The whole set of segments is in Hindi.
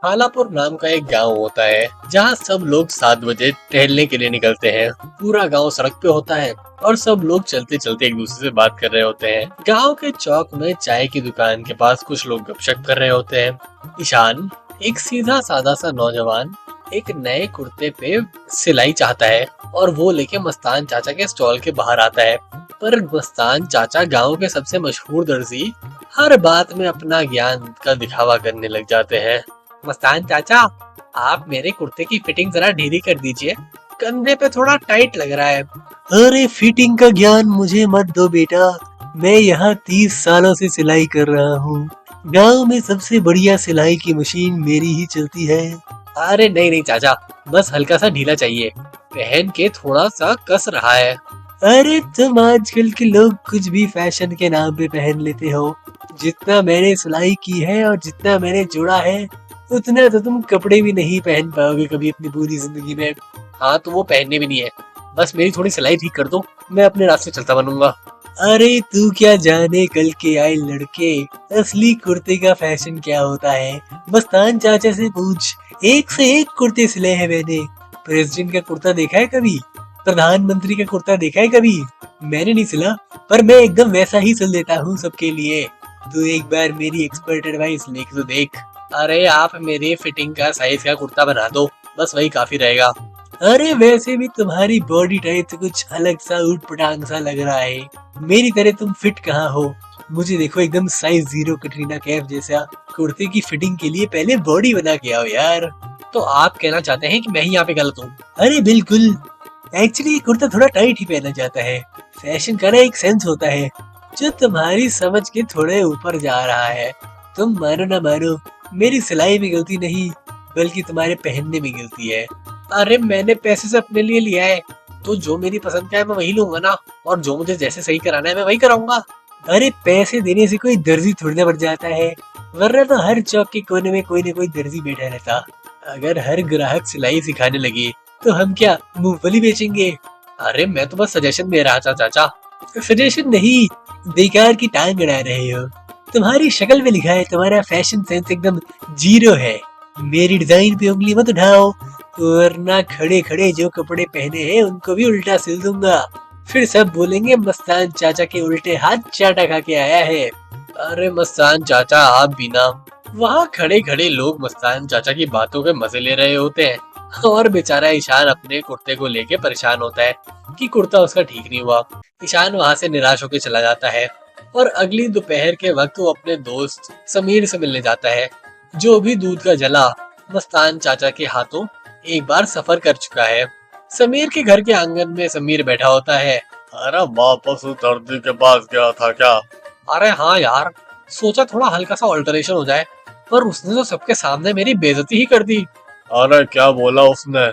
हालापुर नाम का एक गांव होता है जहां सब लोग 7 बजे टहलने के लिए निकलते हैं। पूरा गांव सड़क पे होता है और सब लोग चलते चलते एक दूसरे से बात कर रहे होते हैं। गांव के चौक में चाय की दुकान के पास कुछ लोग गपशप कर रहे होते हैं। ईशान, एक सीधा सादा सा नौजवान, एक नए कुर्ते पे सिलाई चाहता है और वो लेके मस्तान चाचा के स्टॉल के बाहर आता है। पर मस्तान चाचा, गांव के सबसे मशहूर दर्जी, हर बात में अपना ज्ञान का दिखावा करने लग जाते हैं। मस्तान चाचा, आप मेरे कुर्ते की फिटिंग जरा ढीली कर दीजिए, कंधे पे थोड़ा टाइट लग रहा है। अरे फिटिंग का ज्ञान मुझे मत दो बेटा, मैं यहाँ 30 सालों से सिलाई कर रहा हूँ। गांव में सबसे बढ़िया सिलाई की मशीन मेरी ही चलती है। अरे नहीं नहीं चाचा, बस हल्का सा ढीला चाहिए, पहन के थोड़ा सा कस रहा है। अरे तुम आजकल के लोग कुछ भी फैशन के नाम पे पहन लेते हो। जितना मैंने सिलाई की है और जितना मैंने जोड़ा है, उतना तो तुम कपड़े भी नहीं पहन पाओगे कभी अपनी पूरी जिंदगी में। हाँ तो वो पहनने भी नहीं है, बस मेरी थोड़ी सिलाई ठीक कर दो, मैं अपने रास्ते चलता बनूंगा। अरे तू क्या जाने कल के आए लड़के, असली कुर्ते का फैशन क्या होता है। मस्तान चाचा से पूछ, एक से एक कुर्ते सिले हैं मैंने। प्रेसिडेंट का कुर्ता देखा है कभी? प्रधानमंत्री का कुर्ता देखा है कभी? मैंने नहीं सिला, पर मैं एकदम वैसा ही सिल देता हूँ सबके लिए। तू एक बार मेरी एक्सपर्ट एडवाइस लेके तो देख। अरे आप मेरी फिटिंग का साइज का कुर्ता बना दो, बस वही काफी रहेगा। अरे वैसे भी तुम्हारी बॉडी टाइप से कुछ अलग सा ऊट पटांग सा लग रहा है, मेरी तरह तुम फिट कहाँ हो। मुझे देखो एकदम साइज 0 कटरीना कैफ जैसा। कुर्ते की फिटिंग के लिए पहले बॉडी बना के आओ यार। तो आप कहना चाहते हैं कि मैं ही यहाँ पे गलत हूँ? अरे बिल्कुल, एक्चुअली ये कुर्ता थोड़ा टाइट ही पहना जाता है। फैशन का ना एक सेंस होता है जो तुम्हारी समझ के थोड़े ऊपर जा रहा है। तुम मानो ना मानो, मेरी सिलाई में गलती नहीं, बल्कि तुम्हारे पहनने में गलती है। अरे मैंने पैसे से अपने लिए लिया है, तो जो मेरी पसंद का है मैं वही लूंगा ना, और जो मुझे जैसे सही कराना है मैं वही कराऊंगा। अरे पैसे देने से कोई दर्जी थोड़ी ना बढ़ जाता है, वरना तो हर चौक के कोने में कोई न कोई दर्जी बैठा रहता। अगर हर ग्राहक सिलाई सिखाने लगे तो हम क्या मूंगफली बेचेंगे? अरे मैं तो बस सजेशन दे रहा था चाचा। सजेशन नहीं, बेकार की टांग अड़ा रहे हो। तुम्हारी शक्ल में लिखा है तुम्हारा फैशन सेंस एकदम 0 है। मेरी डिजाइन पे उंगली मत उठाओ, वरना खड़े खड़े जो कपड़े पहने हैं उनको भी उल्टा सिल दूंगा। फिर सब बोलेंगे मस्तान चाचा के उल्टे हाथ चाटा खा के आया है। अरे मस्तान चाचा आप भी ना। वहाँ खड़े खड़े लोग मस्तान चाचा की बातों के मजे ले रहे होते हैं और बेचारा ईशान अपने कुर्ते को लेके परेशान होता है कि कुर्ता उसका ठीक नहीं हुआ। ईशान वहाँ से निराश होकर चला जाता है और अगली दोपहर के वक्त वो अपने दोस्त समीर से मिलने जाता है, जो भी दूध का जला मस्तान चाचा के हाथों एक बार सफर कर चुका है। समीर के घर के आंगन में समीर बैठा होता है। अरे वापस उस दर्जी के पास गया था क्या? अरे हाँ यार, सोचा थोड़ा हल्का सा ऑल्टरेशन हो जाए, पर उसने तो सबके सामने मेरी बेइज्जती ही कर दी। अरे क्या बोला उसने?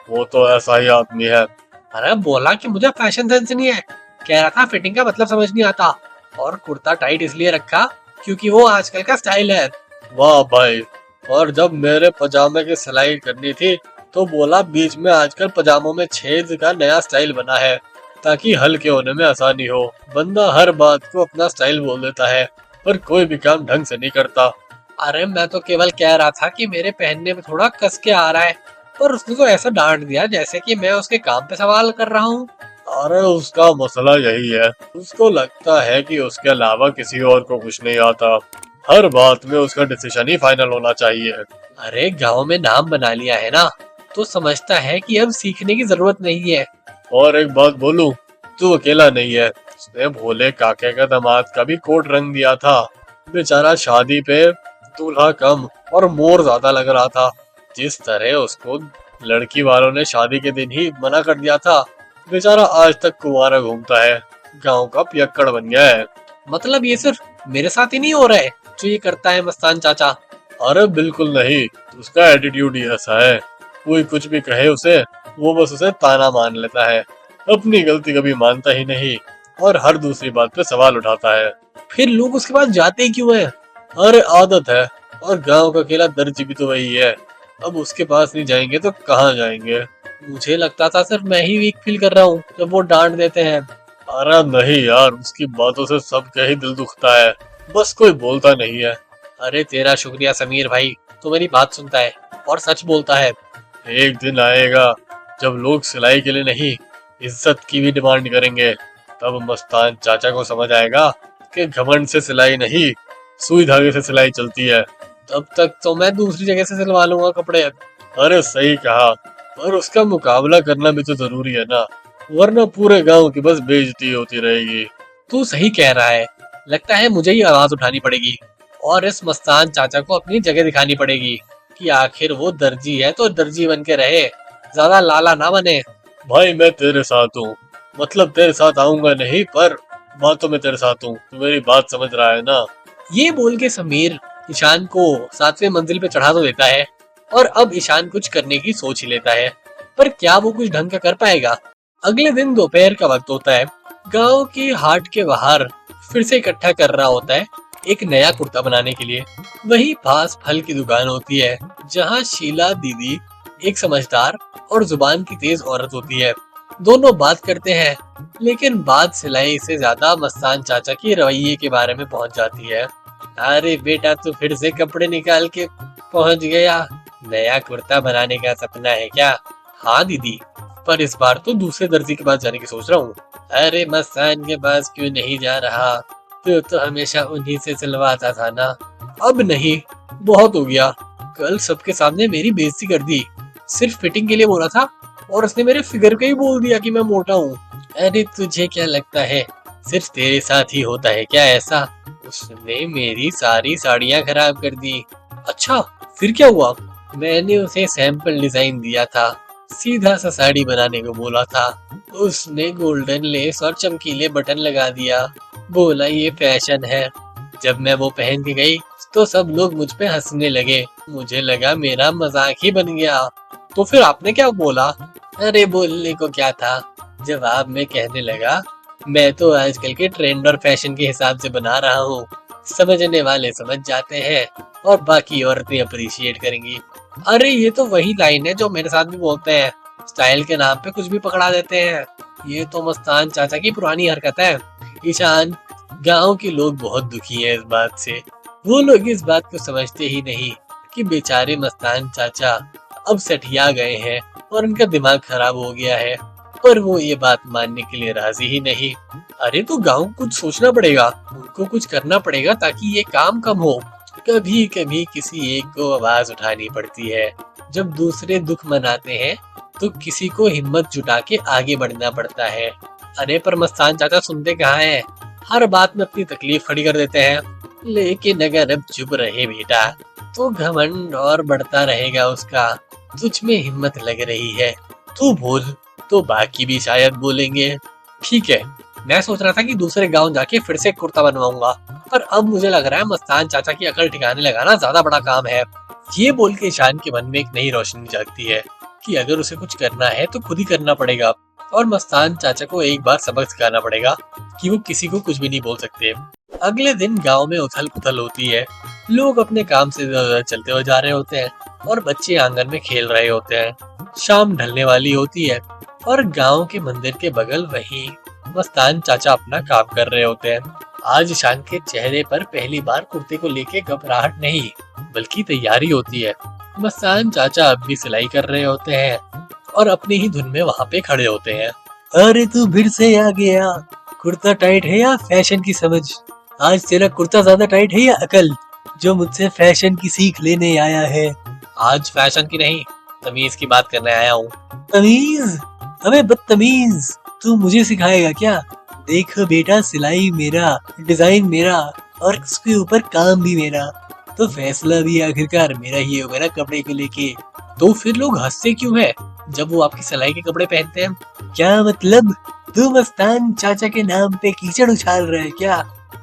वो तो ऐसा ही आदमी है। अरे बोला कि मुझे फैशन सेंस नहीं है, कह रहा था फिटिंग का मतलब समझ नहीं आता, और कुर्ता टाइट इसलिए रखा क्योंकि वो आजकल का स्टाइल है। वाह भाई, और जब मेरे पजामे की सिलाई करनी थी तो बोला बीच में आजकल पजामों में छेद का नया स्टाइल बना है ताकि हल्के होने में आसानी हो। बंदा हर बात को अपना स्टाइल बोल देता है, पर कोई भी काम ढंग से नहीं करता। अरे मैं तो केवल कह रहा था कि मेरे पहनने में थोड़ा कस के आ रहा है, पर उसने तो ऐसा डांट दिया जैसे कि मैं उसके काम पे सवाल कर रहा हूँ। अरे उसका मसला यही है, उसको लगता है कि उसके अलावा किसी और को कुछ नहीं आता। हर बात में उसका डिसीजन ही फाइनल होना चाहिए। अरे गांव में नाम बना लिया है ना, तो समझता है कि अब सीखने की जरूरत नहीं है। और एक बात बोलूं, तू अकेला नहीं है, उसने भोले काके का दामाद का भी कोट रंग दिया था। बेचारा शादी पे दूल्हा कम और मोर ज्यादा लग रहा था। जिस तरह उसको लड़की वालों ने शादी के दिन ही मना कर दिया था, बेचारा आज तक कुंवारा घूमता है, गांव का पियक्कड़ बन गया है। मतलब ये सिर्फ मेरे साथ ही नहीं हो रहा है जो ये करता है मस्तान चाचा? अरे बिल्कुल नहीं, उसका एटीट्यूड ही ऐसा है, कोई कुछ भी कहे उसे, वो बस उसे ताना मान लेता है, अपनी गलती कभी मानता ही नहीं और हर दूसरी बात पे सवाल उठाता है। फिर लोग उसके पास जाते ही क्यों हैं? अरे आदत है, और गांव का अकेला दर्जी भी तो वही है, अब उसके पास नहीं जाएंगे तो कहाँ जाएंगे? मुझे लगता था सिर्फ मैं ही वीक फील कर रहा हूँ जब वो डांट देते हैं। अरे नहीं यार, उसकी बातों से सबका ही दिल दुखता है, बस कोई बोलता नहीं है। अरे तेरा शुक्रिया समीर भाई, तो मेरी बात सुनता है और सच बोलता है। एक दिन आएगा जब लोग सिलाई के लिए नहीं, इज्जत की भी डिमांड करेंगे। तब मस्तान चाचा को समझ आएगा कि घमंड से सिलाई नहीं, सुई धागे से सिलाई चलती है। तब तक तो मैं दूसरी जगह से सिलवा लूंगा कपड़े। अरे सही कहा, पर उसका मुकाबला करना भी तो जरूरी है ना, वरना पूरे गांव की बस बेइज्जती होती रहेगी। तू सही कह रहा है, लगता है मुझे ही आवाज उठानी पड़ेगी और इस मस्तान चाचा को अपनी जगह दिखानी पड़ेगी कि आखिर वो दर्जी है तो दर्जी बन के रहे, ज्यादा लाला ना बने। भाई मैं तेरे साथ हूँ, मतलब तेरे साथ आऊंगा नहीं पर बातों में तेरे साथ हूँ, तू मेरी बात समझ रहा है ना। ये बोल के समीर ईशान को 7वीं मंजिल पे चढ़ा तो देता है और अब ईशान कुछ करने की सोच ही लेता है, पर क्या वो कुछ ढंग का कर पाएगा। अगले दिन दोपहर का वक्त होता है। गांव के हाट के बाहर फिर से इकट्ठा कर रहा होता है एक नया कुर्ता बनाने के लिए। वही पास फल की दुकान होती है जहां शीला दीदी एक समझदार और जुबान की तेज औरत होती है। दोनों बात करते हैं, लेकिन बात सिलाई से ज्यादा मस्तान चाचा की रवैये के बारे में पहुंच जाती है। अरे बेटा तू फिर से कपड़े निकाल के पहुंच गया, नया कुर्ता बनाने का सपना है क्या? हाँ दीदी, पर इस बार तो दूसरे दर्जी के पास जाने की सोच रहा हूँ। अरे मस्तान के पास क्यों नहीं जा रहा? तो हमेशा उन्हीं से सिलवाता था ना। अब नहीं, बहुत हो गया। कल सबके सामने मेरी बेइज्जती कर दी, सिर्फ फिटिंग के लिए बोला था और उसने मेरे फिगर का ही बोल दिया कि मैं मोटा हूँ। अरे तुझे क्या लगता है सिर्फ तेरे साथ ही होता है क्या ऐसा? उसने मेरी सारी साड़ियाँ खराब कर दी। अच्छा फिर क्या हुआ? मैंने उसे सैंपल डिजाइन दिया था, सीधा सा साड़ी बनाने को बोला था। उसने गोल्डन लेस और चमकीले बटन लगा दिया, बोला ये फैशन है। जब मैं वो पहन के गई तो सब लोग मुझ पे हंसने लगे, मुझे लगा मेरा मजाक ही बन गया। तो फिर आपने क्या बोला? अरे बोलने को क्या था, जवाब में कहने लगा मैं तो आजकल के ट्रेंड और फैशन के हिसाब से बना रहा हूँ, समझने वाले समझ जाते हैं और बाकी औरतें अप्रिशिएट करेंगी। अरे ये तो वही लाइन है जो मेरे साथ भी बोलते हैं, स्टाइल के नाम पे कुछ भी पकड़ा देते हैं। ये तो मस्तान चाचा की पुरानी हरकत है। ईशान, गांव के लोग बहुत दुखी हैं इस बात से। वो लोग इस बात को समझते ही नहीं कि बेचारे मस्तान चाचा अब सठिया गए हैं और उनका दिमाग खराब हो गया है, पर वो ये बात मानने के लिए राजी ही नहीं। अरे तो गांव कुछ सोचना पड़ेगा, उनको कुछ करना पड़ेगा ताकि ये काम कम हो। कभी कभी किसी एक को आवाज उठानी पड़ती है। जब दूसरे दुख मनाते हैं तो किसी को हिम्मत जुटा के आगे बढ़ना पड़ता है। अरे पर मस्तान चाचा सुनते कहाँ हैं, हर बात में अपनी तकलीफ खड़ी कर देते हैं। लेकिन अगर अब चुप रहे बेटा तो घमंड और बढ़ता रहेगा उसका। तुझ में हिम्मत लग रही है, तू बोल तो बाकी भी शायद बोलेंगे। ठीक है, मैं सोच रहा था कि दूसरे गांव जाके फिर से कुर्ता बनवाऊंगा, पर अब मुझे लग रहा है मस्तान चाचा की अकल ठिकाने लगाना ज्यादा बड़ा काम है। ये बोल के ईशान के मन में एक नई रोशनी जागती है कि अगर उसे कुछ करना है तो खुद ही करना पड़ेगा और मस्तान चाचा को एक बार सबक सिखाना पड़ेगा कि वो किसी को कुछ भी नहीं बोल सकते। अगले दिन गांव में उथल पुथल होती है। लोग अपने काम से चलते हुए जा रहे होते हैं और बच्चे आंगन में खेल रहे होते हैं। शाम ढलने वाली होती है और गांव के मंदिर के बगल वहीं मस्तान चाचा अपना काम कर रहे होते हैं। आज ईशान के चेहरे पर पहली बार कुर्ते को लेके घबराहट नहीं बल्कि तैयारी होती है। मस्तान चाचा अब भी सिलाई कर रहे होते हैं और अपनी ही धुन में वहाँ पे खड़े होते हैं। अरे तू फिर से आ गया, कुर्ता टाइट है या फैशन की समझ? आज तेरा कुर्ता ज्यादा टाइट है या अकल, जो मुझसे फैशन की सीख लेने आया है? आज फैशन की नहीं, तमीज की बात करने आया हूँ। तमीज? अबे बदतमीज, तू मुझे सिखाएगा क्या? देखो बेटा, सिलाई मेरा, डिजाइन मेरा और उसके ऊपर काम भी मेरा, तो फैसला भी आखिरकार मेरा ही होगा ना कपड़े को लेके। तो फिर लोग हंसते क्यों है जब वो आपकी सिलाई के कपड़े पहनते हैं? क्या मतलब, तू मस्तान चाचा के नाम पे कीचड़ उछाल रहा है क्या?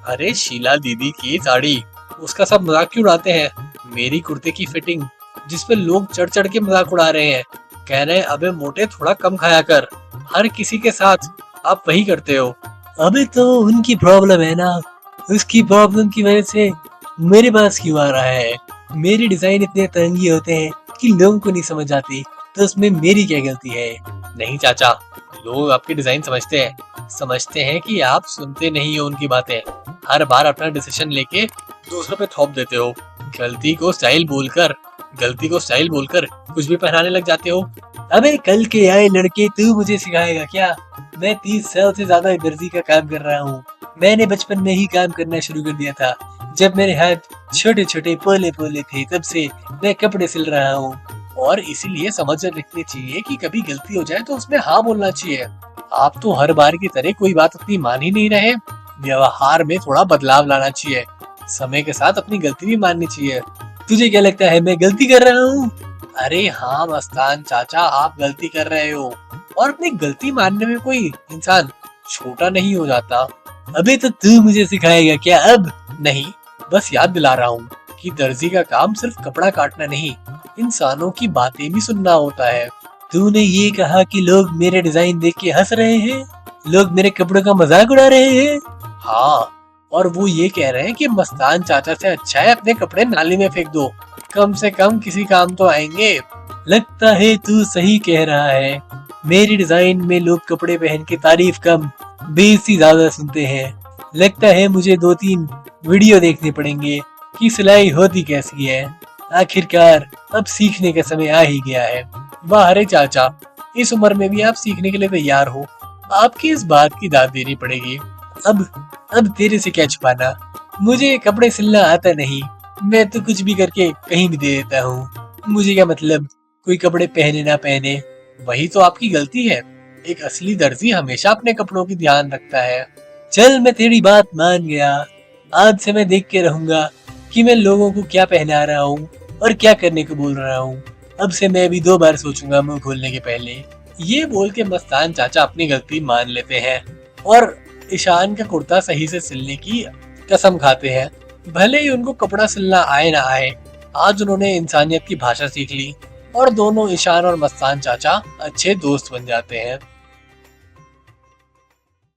अरे शीला दीदी की साड़ी, उसका सब मजाक क्यों उड़ाते हैं? मेरी कुर्ते की फिटिंग जिसपे लोग चढ़ चढ़ के मजाक उड़ा रहे हैं, कह रहे हैं अबे मोटे थोड़ा कम खाया कर, हर किसी के साथ आप वही करते हो। अबे तो उनकी प्रॉब्लम है ना, उसकी प्रॉब्लम की वजह से मेरे पास क्यों आ रहा है? मेरे डिजाइन इतने तरंगी होते हैं कि लोगों को नहीं समझ आती, तो उसमें मेरी क्या गलती है? नहीं चाचा, लोग आपके डिजाइन समझते हैं कि आप सुनते नहीं हो उनकी बातें। हर बार अपना डिसीजन लेके दूसरों पे थोप देते हो। गलती को स्टाइल बोलकर गलती को स्टाइल बोलकर कुछ भी पहनाने लग जाते हो। अबे कल के आए लड़के, तू मुझे सिखाएगा क्या? मैं 30 साल से ज्यादा दर्जी का काम कर रहा हूँ। मैंने बचपन में ही काम करना शुरू कर दिया था। जब मेरे हाथ छोटे छोटे पोले पोले थे, तब से मैं कपड़े सिल रहा हूँ। और इसीलिए समझ रखनी चाहिए कि कभी गलती हो जाए तो उसमें हाँ बोलना चाहिए। आप तो हर बार की तरह कोई बात अपनी मान ही नहीं रहे। व्यवहार में थोड़ा बदलाव लाना चाहिए। समय के साथ अपनी गलती भी माननी चाहिए। तुझे क्या लगता है मैं गलती कर रहा हूँ? अरे हाँ मस्तान चाचा, आप गलती कर रहे हो। और अपनी गलती मानने में कोई इंसान छोटा नहीं हो जाता। अबे तो तू मुझे सिखाएगा क्या अब? नहीं, बस याद दिला रहा हूँ कि दर्जी का काम सिर्फ कपड़ा काटना नहीं, इंसानों की बातें भी सुनना होता है। तूने ये कहा कि लोग मेरे डिजाइन देख के हंस रहे हैं, लोग मेरे कपड़ों का मजाक उड़ा रहे हैं। हाँ, और वो ये कह रहे हैं कि मस्तान चाचा से अच्छा है अपने कपड़े नाली में फेंक दो, कम से कम किसी काम तो आएंगे। लगता है तू सही कह रहा है। मेरी डिजाइन में लोग कपड़े पहन के तारीफ कम, बेइज्जती ज्यादा सुनते हैं। लगता है मुझे 2-3 वीडियो देखने पड़ेंगे कि सिलाई होती कैसी है। आखिरकार अब सीखने का समय आ ही गया है। वाह रे चाचा, इस उम्र में भी आप सीखने के लिए तैयार हो। आपकी इस बात की दाद देनी पड़ेगी। अब तेरे से क्या छुपाना। मुझे कपड़े सिलना आता नहीं, मैं तो कुछ भी करके कहीं भी दे देता हूँ। मुझे क्या मतलब कोई कपड़े पहने ना पहने, वही तो आपकी गलती है। एक असली दर्जी हमेशा अपने कपड़ों की ध्यान रखता है। चल मैं तेरी बात मान गया। आज से मैं देख के रहूंगा कि मैं लोगों को क्या पहना रहा हूँ और क्या करने को बोल रहा हूँ। अब से मैं भी 2 बार सोचूंगा मुंह खोलने के पहले। ये बोल के मस्तान चाचा अपनी गलती मान लेते हैं और ईशान का कुर्ता सही से सिलने की कसम खाते हैं। भले ही उनको कपड़ा सिलना आए ना आए, आज उन्होंने इंसानियत की भाषा सीख ली और दोनों ईशान और मस्तान चाचा अच्छे दोस्त बन जाते हैं।